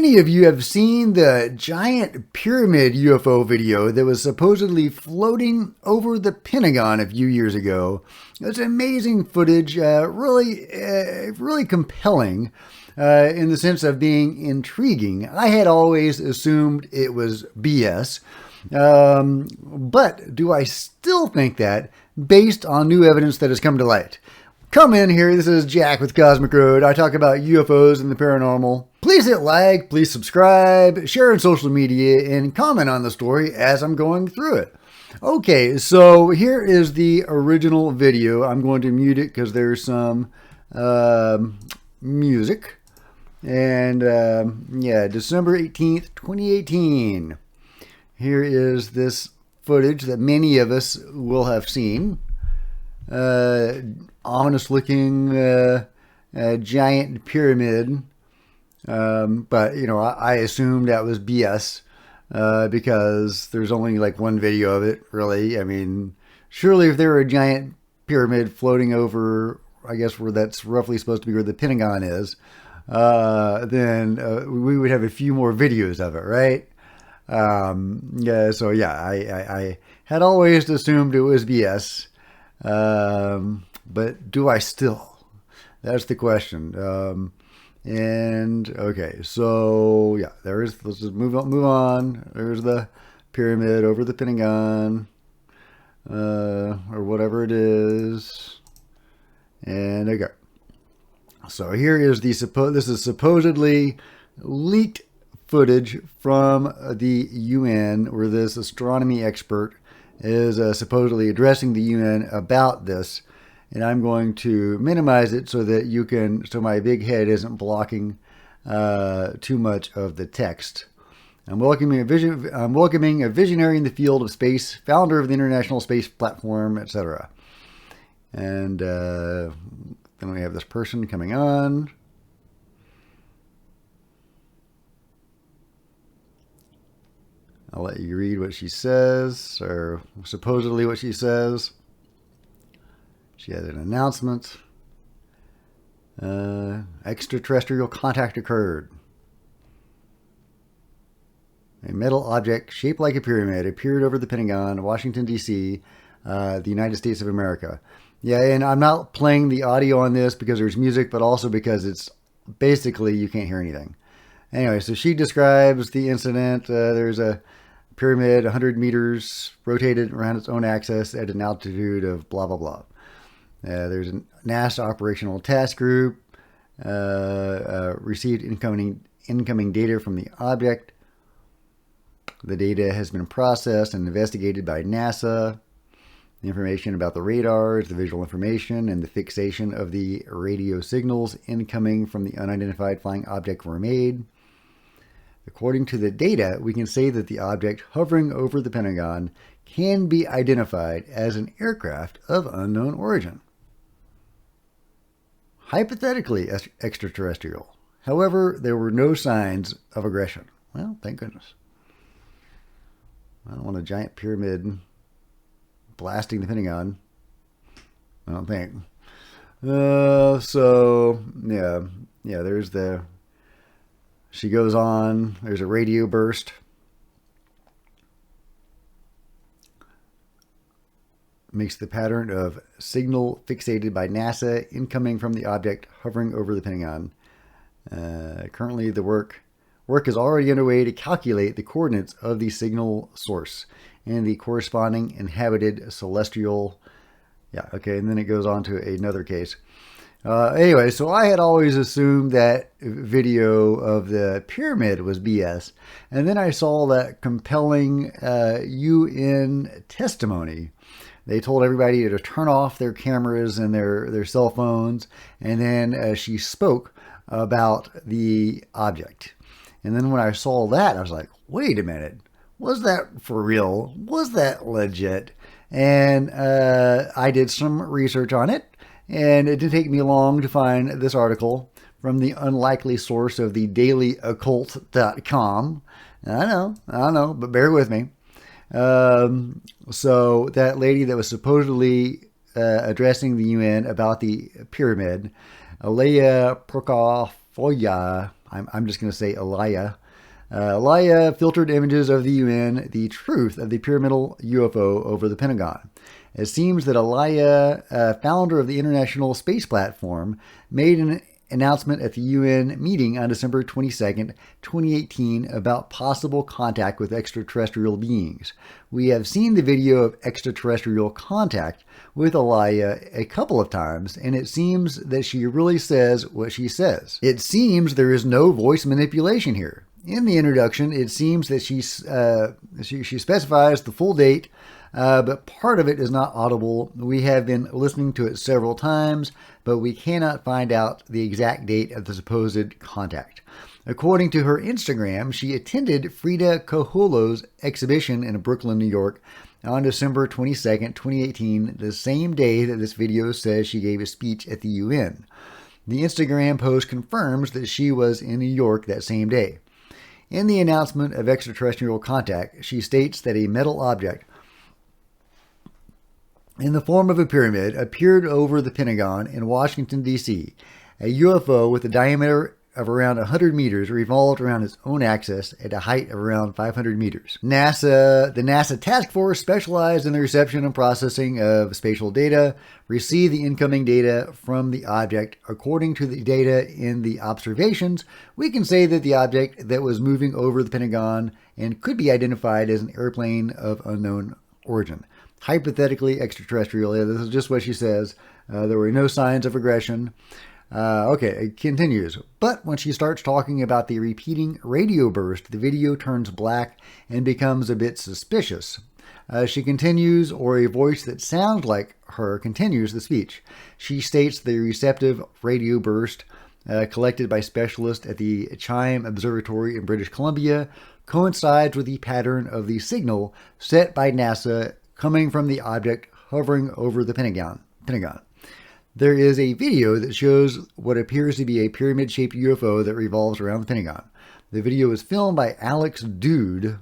many of you have seen the giant pyramid UFO video that was supposedly floating over the Pentagon a few years ago? It's amazing footage, really compelling in the sense of being intriguing. I had always assumed it was BS, but do I still think that based on new evidence that has come to light? Come in here, this is Jack with Cosmic Road. I talk about UFOs and the paranormal. Please hit like, please subscribe, share on social media, and comment on the story as I'm going through it. Okay, so here is the original video. I'm going to mute it because there's some music. And yeah, December 18th, 2018. Here is this footage that many of us will have seen. Ominous looking giant pyramid, but you know, I assumed that was BS because there's only like one video of it, really. I mean, surely if there were a giant pyramid floating over, I guess where that's roughly supposed to be where the Pentagon is, then we would have a few more videos of it, right? Yeah, so yeah, I had always assumed it was BS. But do I still? That's the question. And okay, so yeah, let's just move on. There's the pyramid over the Pentagon, or whatever it is. And okay. So here is this is supposedly leaked footage from the UN, where this astronomy expert is supposedly addressing the UN about this, and I'm going to minimize it so that so my big head isn't blocking too much of the text. I'm welcoming a visionary in the field of space, founder of the International Space Platform, etc. And then we have this person coming on. I'll let you read what she says, or supposedly what she says. She has an announcement. Extraterrestrial contact occurred. A metal object shaped like a pyramid appeared over the Pentagon, Washington, D.C., the United States of America. Yeah, and I'm not playing the audio on this because there's music, but also because it's basically you can't hear anything. Anyway, so she describes the incident. There's a pyramid 100 meters rotated around its own axis at an altitude of blah, blah, blah. There's a NASA operational task group, received incoming data from the object. The data has been processed and investigated by NASA. The information about the radars, the visual information, and the fixation of the radio signals incoming from the unidentified flying object were made. According to the data, we can say that the object hovering over the Pentagon can be identified as an aircraft of unknown origin. Hypothetically extraterrestrial. However, there were no signs of aggression. Well, thank goodness. I don't want a giant pyramid blasting the Pentagon. I don't think. So, yeah, there's she goes on. There's a radio burst. Makes the pattern of signal fixated by NASA incoming from the object hovering over the Pentagon. Currently, the work is already underway to calculate the coordinates of the signal source and the corresponding inhabited celestial. Yeah, okay, and then it goes on to another case. Anyway, so I had always assumed that video of the pyramid was BS, and then I saw that compelling UN testimony. They told everybody to turn off their cameras and their cell phones, and then she spoke about the object. And then when I saw that, I was like, wait a minute, was that for real? Was that legit? And I did some research on it. And it didn't take me long to find this article from the unlikely source of the dailyoccult.com. I know, but bear with me. So that lady that was supposedly addressing the UN about the pyramid, Alea Prokofoya, I'm just going to say Elia. Elia filtered images of the UN, the truth of the pyramidal UFO over the Pentagon. It seems that Elia, founder of the International Space Platform, made an announcement at the UN meeting on December 22nd, 2018 about possible contact with extraterrestrial beings. We have seen the video of extraterrestrial contact with Elia a couple of times, and it seems that she really says what she says. It seems there is no voice manipulation here. In the introduction, it seems that she specifies the full date, but part of it is not audible. We have been listening to it several times, but we cannot find out the exact date of the supposed contact. According to her Instagram, she attended Frida Kahlo's exhibition in Brooklyn, New York on December 22nd, 2018, the same day that this video says she gave a speech at the UN. The Instagram post confirms that she was in New York that same day. In the announcement of extraterrestrial contact, she states that a metal object in the form of a pyramid appeared over the Pentagon in Washington, D.C. A UFO with a diameter of around 100 meters revolved around its own axis at a height of around 500 meters. The NASA task force specialized in the reception and processing of spatial data, received the incoming data from the object. According to the data in the observations, we can say that the object that was moving over the Pentagon and could be identified as an airplane of unknown origin. Hypothetically extraterrestrial. Yeah, this is just what she says. There were no signs of aggression. Okay, it continues. But when she starts talking about the repeating radio burst, the video turns black and becomes a bit suspicious. She continues, or a voice that sounds like her continues the speech. She states the receptive radio burst, collected by specialists at the Chime Observatory in British Columbia, coincides with the pattern of the signal set by NASA coming from the object hovering over the Pentagon. There is a video that shows what appears to be a pyramid-shaped UFO that revolves around the Pentagon. The video was filmed by Alex Dude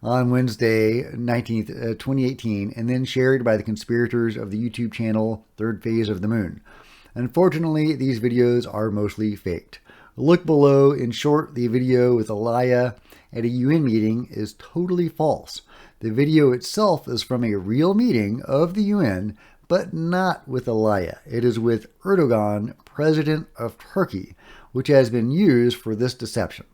on Wednesday, 19th, 2018, and then shared by the conspirators of the YouTube channel Third Phase of the Moon. Unfortunately, these videos are mostly faked. Look below. In short, the video with Elia at a UN meeting is totally false. The video itself is from a real meeting of the UN, but not with Elia. It is with Erdogan, president of Turkey, which has been used for this deception.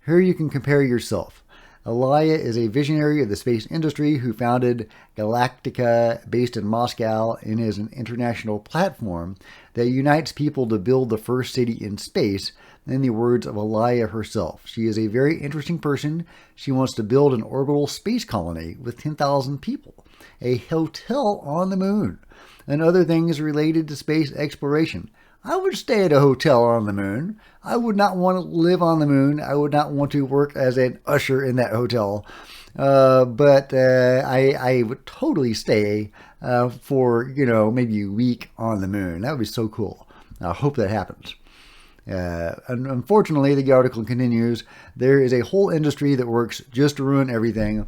Here you can compare yourself. Elia is a visionary of the space industry who founded Galactica, based in Moscow, and is an international platform that unites people to build the first city in space, in the words of Elia herself. She is a very interesting person. She wants to build an orbital space colony with 10,000 people, a hotel on the moon, and other things related to space exploration. I would stay at a hotel on the moon. I would not want to live on the moon. I would not want to work as an usher in that hotel. But I would totally stay for, maybe a week on the moon. That would be so cool. I hope that happens. Unfortunately, the article continues, there is a whole industry that works just to ruin everything,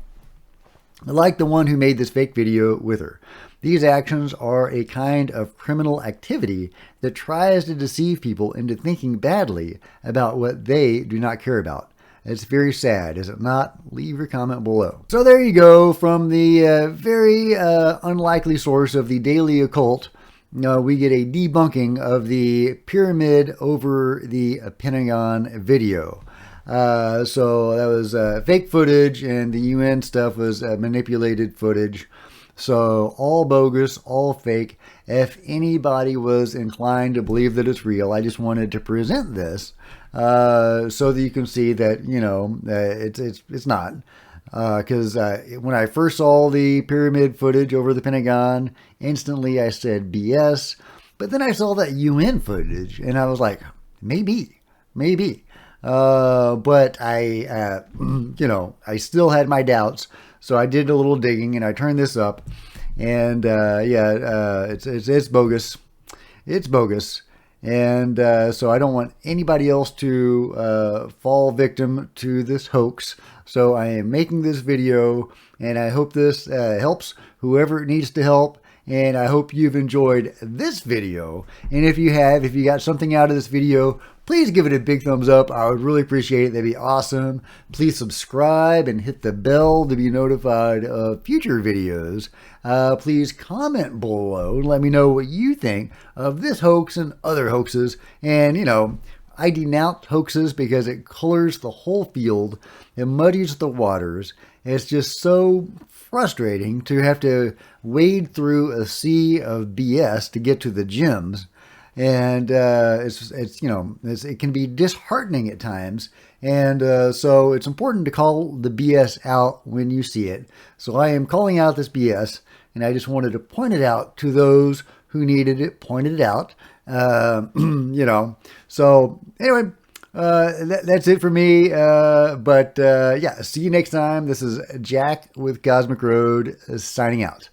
like the one who made this fake video with her. These actions are a kind of criminal activity that tries to deceive people into thinking badly about what they do not care about. It's very sad, is it not? Leave your comment below. So there you go, from the very unlikely source of the Daily Occult. We get a debunking of the pyramid over the Pentagon video. So that was fake footage, and the UN stuff was manipulated footage. So all bogus, all fake. If anybody was inclined to believe that it's real, I just wanted to present this so that you can see that, it's not. Because when I first saw the pyramid footage over the Pentagon, instantly I said BS. But then I saw that UN footage, and I was like, maybe. But I, I still had my doubts. So I did a little digging, and I turned this up. And it's bogus. It's bogus. And so I don't want anybody else to fall victim to this hoax. So I am making this video, and I hope this helps whoever it needs to help. and I hope you've enjoyed this video. And if you have, if you got something out of this video, please give it a big thumbs up. I would really appreciate it. That'd be awesome. Please subscribe and hit the bell to be notified of future videos. Please comment below and let me know what you think of this hoax and other hoaxes. And, you know, I denounce hoaxes because it colors the whole field. It muddies the waters. It's just so frustrating to have to wade through a sea of BS to get to the gems. And it can be disheartening at times. And so it's important to call the BS out when you see it. So I am calling out this BS, and I just wanted to point it out to those who needed it pointed out. So anyway, that's it for me. Yeah, see you next time. This is Jack with Cosmic Road signing out.